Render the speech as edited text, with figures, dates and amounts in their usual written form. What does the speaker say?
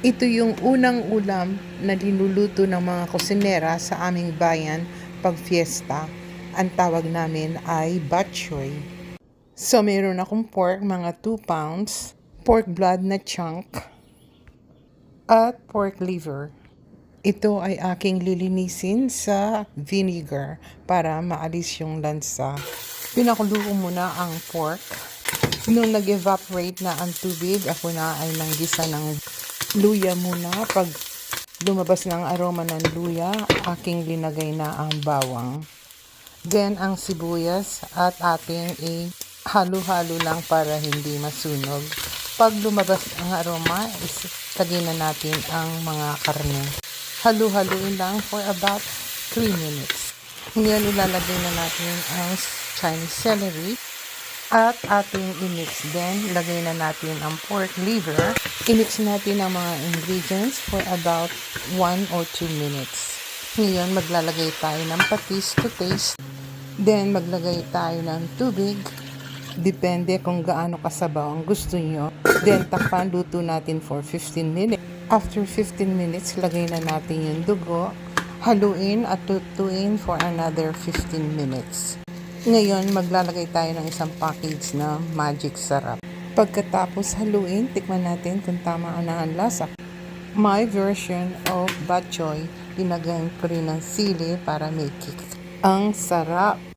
Ito yung unang ulam na linuluto ng mga kusinera sa aming bayan pag fiesta. Ang tawag namin ay Batchoy. So meron akong pork, mga 2 pounds, pork blood na chunk, at pork liver. Ito ay aking lilinisin sa vinegar para maalis yung lansa. Pinakulo ko muna ang pork. Nung nag-evaporate na ang tubig, ako na ay nanggisa ng luya muna. Pag lumabas ng aroma ng luya, aking linagay na ang bawang. Then, ang sibuyas at ating halo-halo lang para hindi masunog. Pag lumabas ang aroma, lagay na natin ang mga karne. Halo-haloin lang for about 3 minutes. Ngayon, ilalagay na natin ang Chinese celery at ating i-mix. Then, lagay na natin ang pork liver. I-mix natin ang mga ingredients for about 1 or 2 minutes. Ngayon, maglalagay tayo ng patis to taste. Then, maglagay tayo ng tubig. Depende kung gaano kasabaw ang gusto nyo. Then, takpan, luto natin for 15 minutes. After 15 minutes, lagay na natin yung dugo. Haluin at tutuin for another 15 minutes. Ngayon, maglalagay tayo ng isang package na magic sarap. Pagkatapos haluin, tikman natin kung tama na ang lasa. My version of Batchoy, linagyan ko rin ng sili para may kick. Ang sarap!